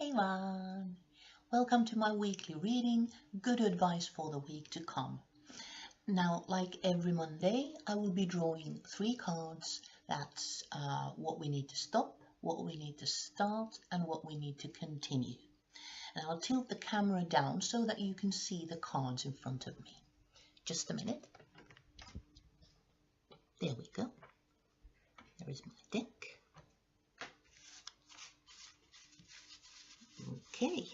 Hey everyone! Welcome to my weekly reading, good advice for the week to come. Now, like every Monday, I will be drawing 3 cards. That's what we need to stop, what we need to start, and what we need to continue. And I'll tilt the camera down so that you can see the cards in front of me. Just a minute. There we go. There is my deck. Okay,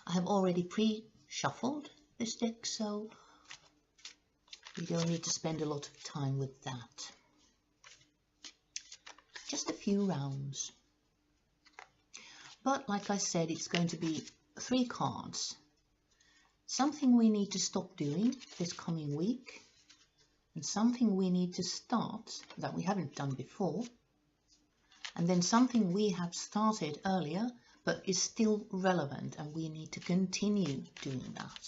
I have already pre-shuffled this deck, so we don't need to spend a lot of time with that. Just a few rounds. But like I said, it's going to be 3 cards. Something we need to stop doing this coming week, and something we need to start that we haven't done before. And then something we have started earlier, but is still relevant, and we need to continue doing that.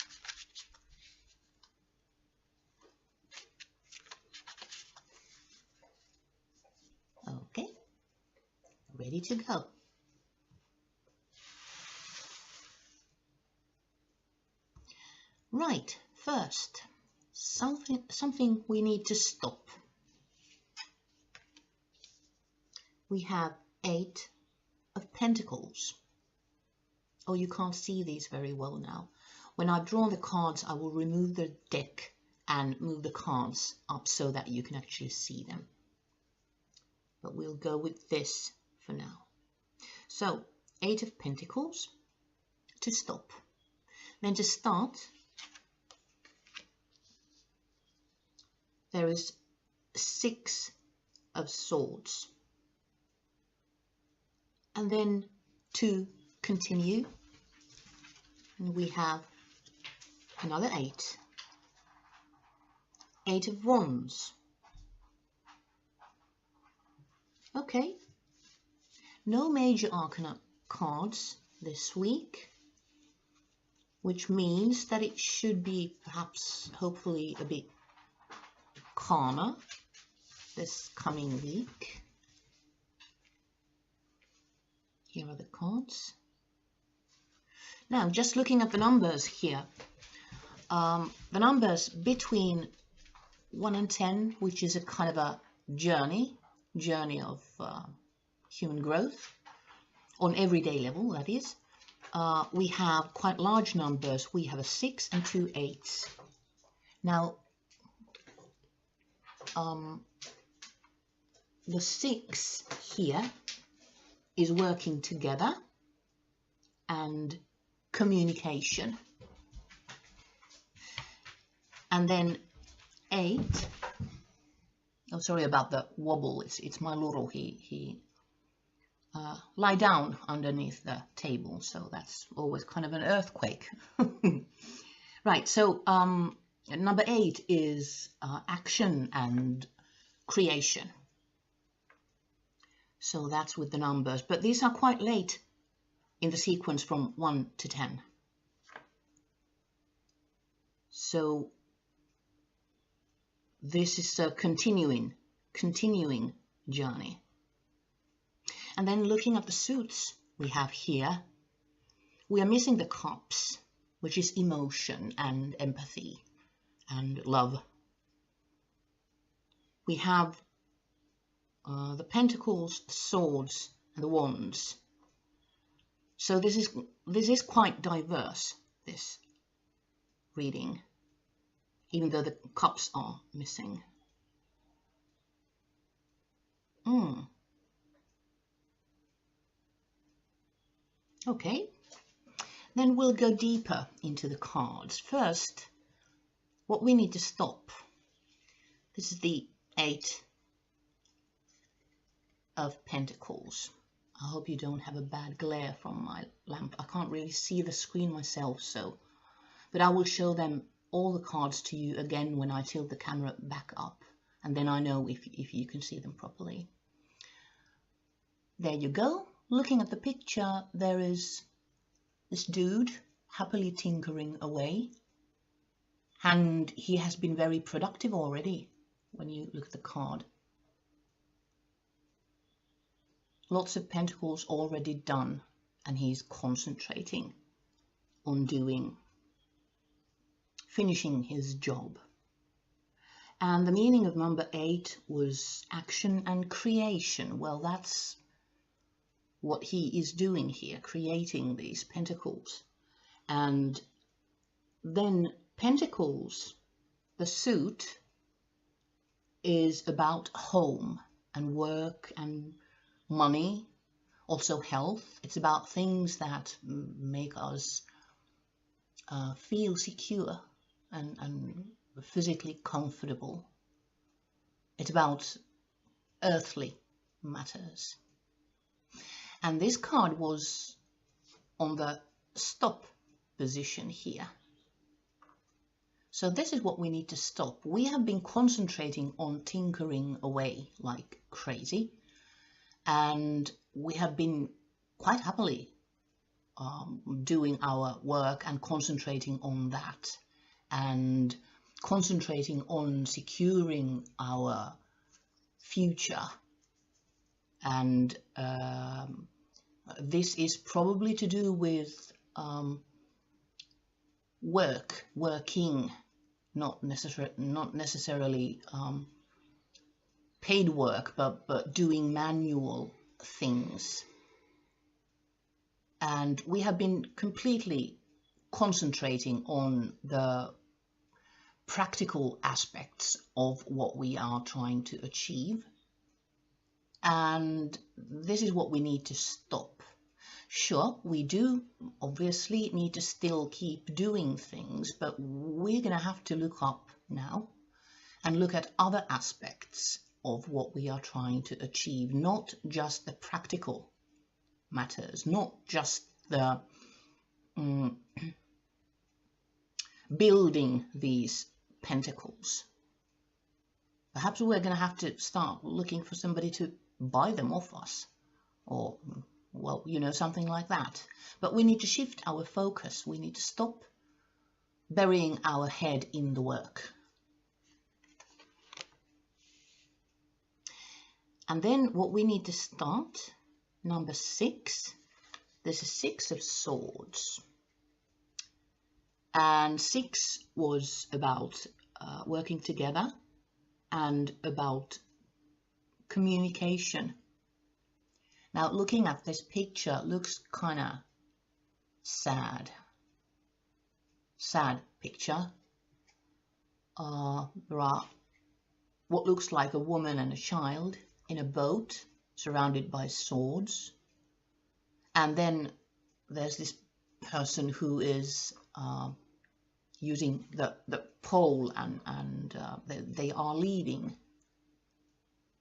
Okay, ready to go. Right, first, something we need to stop. We have 8 of Pentacles. Oh, you can't see these very well now. When I've drawn the cards, I will remove the deck and move the cards up so that you can actually see them. But we'll go with this for now. So, 8 of Pentacles to stop. Then to start, there is 6 of Swords. And then to continue, we have another 8. 8 of Wands. Okay, no major arcana cards this week, which means that it should be perhaps, hopefully, a bit calmer this coming week. Here are the cards. Now, just looking at the numbers here, the numbers between 1 and 10, which is a kind of a journey of human growth, on everyday level, that is. We have quite large numbers. We have a 6 and 2 8s. Now, the 6 here is working together and communication. And then 8, oh sorry about the wobble, it's my Luro, he lie down underneath the table, so that's always kind of an earthquake. Right, so number 8 is action and creation. So that's with the numbers, but these are quite late in the sequence from 1 to 10. So this is a continuing journey. And then looking at the suits we have here, we are missing the cups, which is emotion and empathy and love. We have the Pentacles, the Swords, and the Wands. So this is quite diverse, this reading, even though the cups are missing. Okay, then we'll go deeper into the cards. First, what we need to stop. This is the 8 of Pentacles. I hope you don't have a bad glare from my lamp. I can't really see the screen myself, but I will show them all the cards to you again when I tilt the camera back up, and then I know if you can see them properly. There you go. Looking at the picture, there is this dude happily tinkering away, and he has been very productive already when you look at the card. lots of pentacles already done, and he's concentrating on finishing his job. And the meaning of number 8 was action and creation. Well, that's what he is doing here, creating these pentacles. And then pentacles, the suit, is about home and work and money, also health. It's about things that make us feel secure and physically comfortable. It's about earthly matters. And this card was on the stop position here. So this is what we need to stop. We have been concentrating on tinkering away like crazy, and we have been quite happily doing our work and concentrating on that, and concentrating on securing our future. And this is probably to do with working, not necessarily paid work, but doing manual things. And we have been completely concentrating on the practical aspects of what we are trying to achieve. And this is what we need to stop. Sure, we do obviously need to still keep doing things, but we're going to have to look up now and look at other aspects of what we are trying to achieve, not just the practical matters, not just the building these pentacles. Perhaps we're going to have to start looking for somebody to buy them off us, or, well, you know, something like that. But we need to shift our focus. We need to stop burying our head in the work. And then what we need to start, number 6, there's a 6 of Swords. And 6 was about working together and about communication. Now, looking at this picture, looks kind of sad picture. There are what looks like a woman and a child in a boat surrounded by swords, and then there's this person who is using the pole, and they are leaving.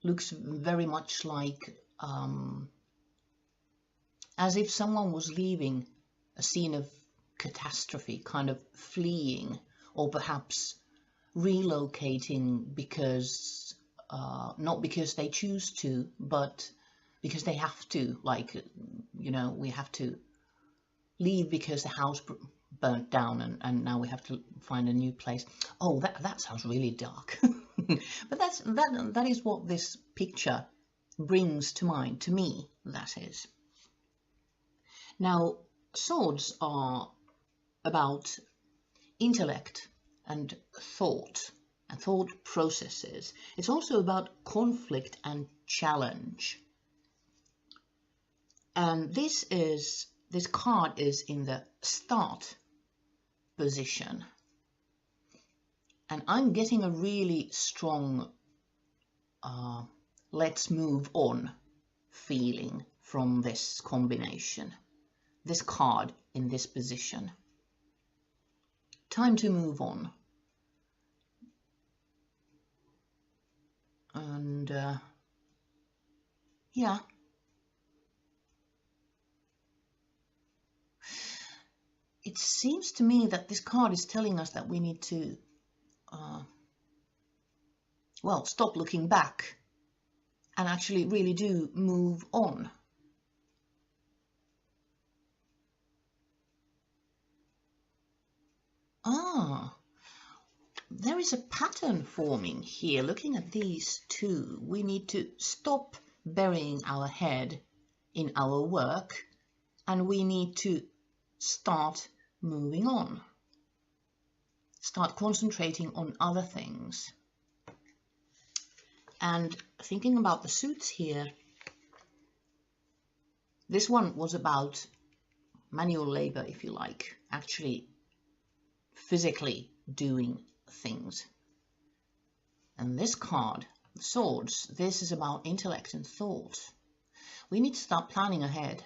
Looks very much like as if someone was leaving a scene of catastrophe, kind of fleeing, or perhaps relocating because not because they choose to, but because they have to. Like, you know, we have to leave because the house burnt down, and now we have to find a new place. Oh, that sounds really dark. But that is what this picture brings to mind, to me, that is. Now, swords are about intellect and thought processes. It's also about conflict and challenge. And this card is in the start position. And I'm getting a really strong let's move on feeling from this combination, this card in this position. Time to move on. And yeah. It seems to me that this card is telling us that we need to well, stop looking back and actually really do move on. There is a pattern forming here. Looking at these two, we need to stop burying our head in our work, and we need to start moving on, start concentrating on other things. And thinking about the suits here, this one was about manual labor, if you like, actually physically doing things. And this card, the swords, this is about intellect and thought. We need to start planning ahead,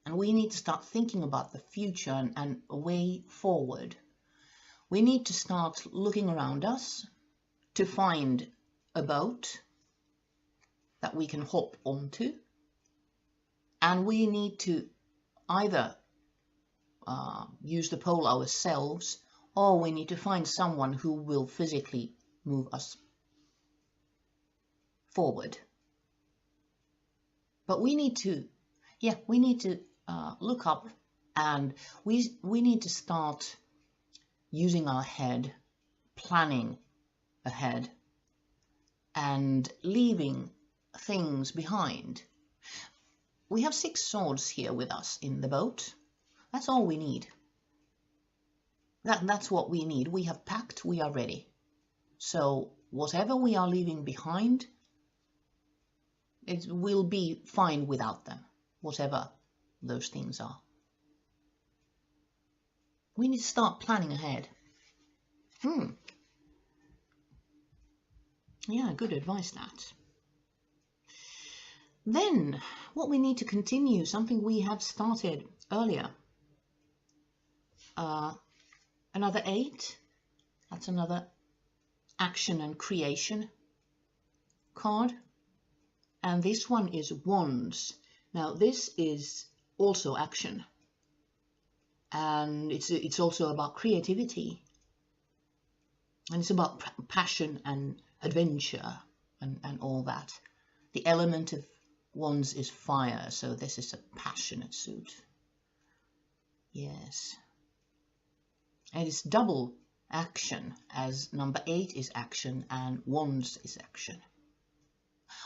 and we need to start thinking about the future and a way forward. We need to start looking around us to find a boat that we can hop onto, and we need to either use the pole ourselves, or we need to find someone who will physically move us forward. But we need to, look up, and we need to start using our head, planning ahead, and leaving things behind. We have 6 swords here with us in the boat. That's all we need. That's what we need. We have packed, we are ready. So whatever we are leaving behind, it will be fine without them, whatever those things are. We need to start planning ahead. Yeah, good advice, that. Then, what we need to continue, something we have started earlier. Another 8. That's another action and creation card. And this one is wands. Now, this is also action. And it's also about creativity. And it's about passion and adventure and all that. The element of wands is fire, so this is a passionate suit. Yes. And it's double action, as number 8 is action and wands is action.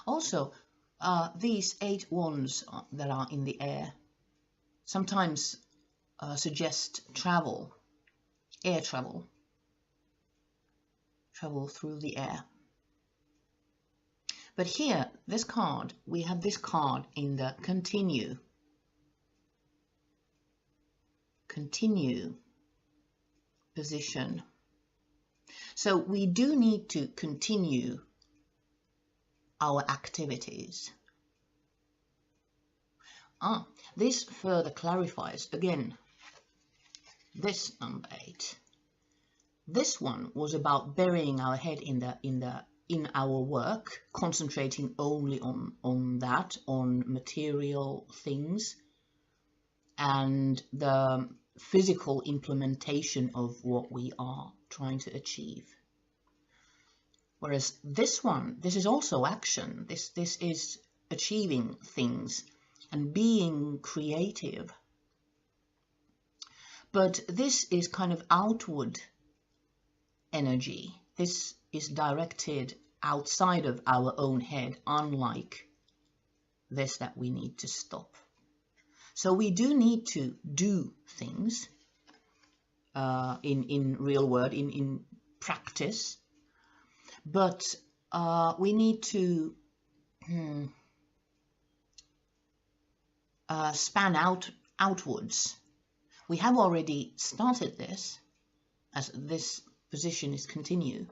Also, these 8 wands that are in the air sometimes suggest travel, air travel through the air. But here, this card, we have this card in the continue position. So we do need to continue our activities. This further clarifies again this number 8. This one was about burying our head in our work, concentrating only on that, on material things and the physical implementation of what we are trying to achieve. Whereas this one, this is also action. This is achieving things and being creative. But this is kind of outward energy. This is directed outside of our own head, unlike this that we need to stop. So we do need to do things in real world, in practice, but we need to span outwards. We have already started this, as this position is continue.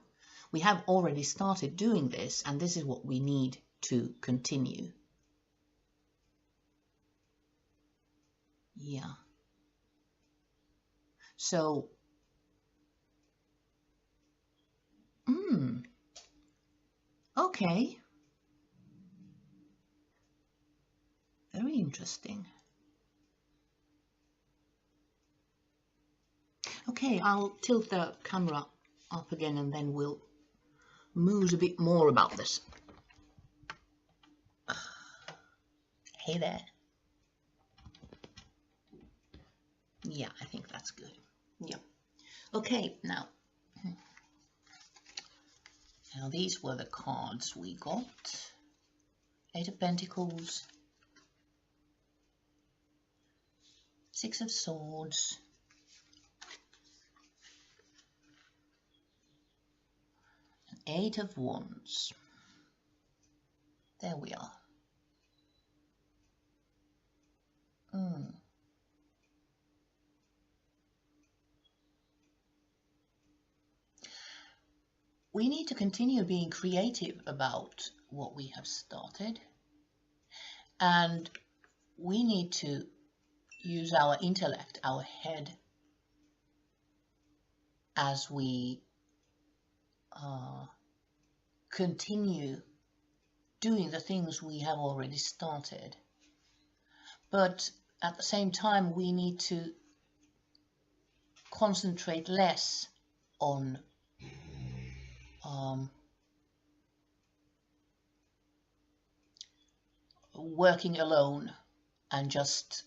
We have already started doing this, and this is what we need to continue. Yeah. So, okay. Very interesting. Okay, I'll tilt the camera up again and then we'll muse a bit more about this. Hey there. Yeah, I think that's good. Yeah. Okay, now these were the cards we got. 8 of Pentacles, Six of Swords, and Eight of Wands. There we are. We need to continue being creative about what we have started, and we need to use our intellect, our head, as we continue doing the things we have already started. But at the same time, we need to concentrate less on working alone and just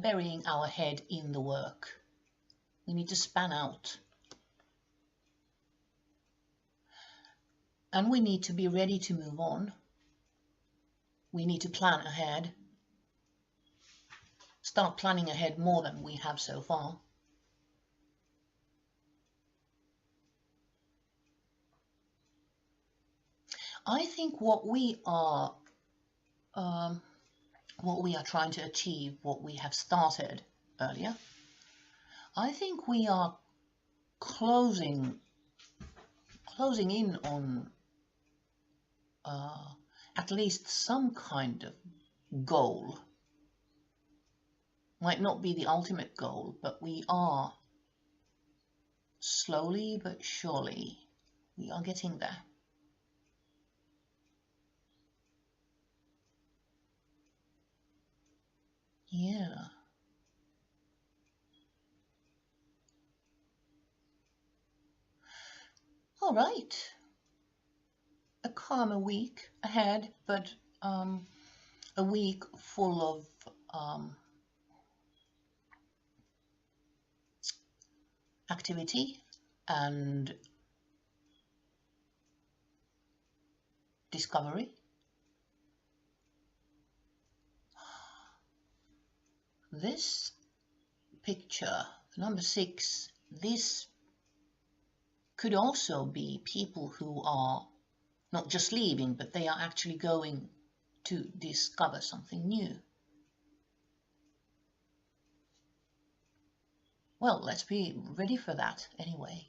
burying our head in the work. We need to span out, and we need to be ready to move on. We need to plan ahead, start planning ahead more than we have so far. I think what we are trying to achieve, what we have started earlier, I think we are closing in on at least some kind of goal. Might not be the ultimate goal, but we are slowly but surely, we are getting there. Yeah. All right. A calmer week ahead, but a week full of activity and discovery. This picture, number 6, this could also be people who are not just leaving, but they are actually going to discover something new. Well, let's be ready for that anyway.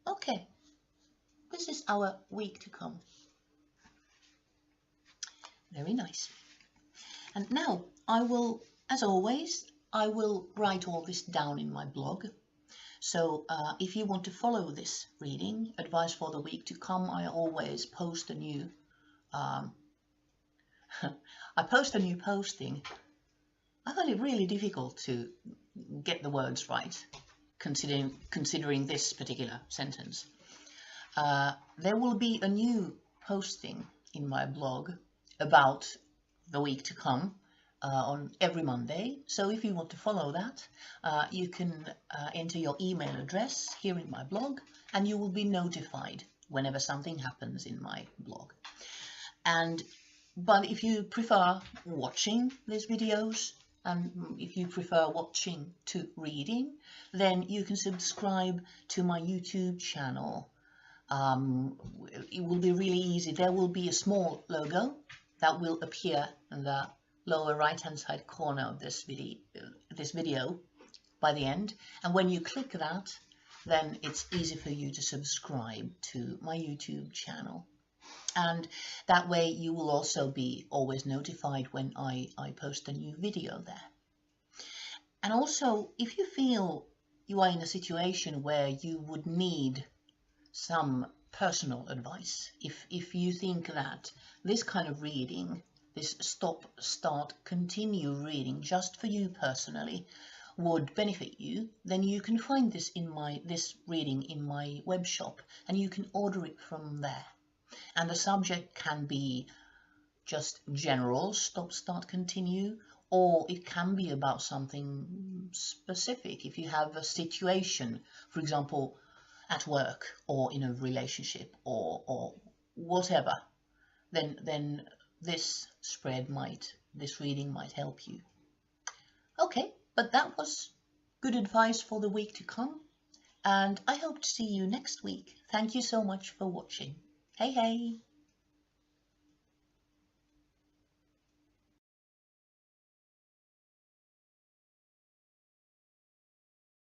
Okay. This is our week to come. Very nice. And now I will, as always, I will write all this down in my blog. So if you want to follow this reading, advice for the week to come, I always post a new I post a new posting. I find it really difficult to get the words right, considering this particular sentence. There will be a new posting in my blog about the week to come on every Monday. So if you want to follow that, you can enter your email address here in my blog, and you will be notified whenever something happens in my blog. But if you prefer watching these videos, and if you prefer watching to reading, then you can subscribe to my YouTube channel. It will be really easy. There will be a small logo that will appear in the lower right hand side corner of this video by the end, and when you click that, then it's easy for you to subscribe to my YouTube channel, and that way you will also be always notified when I post a new video there. And also, if you feel you are in a situation where you would need some personal advice, if you think that this kind of reading, this stop, start, continue reading just for you personally would benefit you, then you can find this reading in my web shop, and you can order it from there. And the subject can be just general stop, start, continue, or it can be about something specific. If you have a situation, for example, at work or in a relationship or whatever, then this reading might help you. Okay, but that was good advice for the week to come, and I hope to see you next week. Thank you so much for watching. Hey, hey!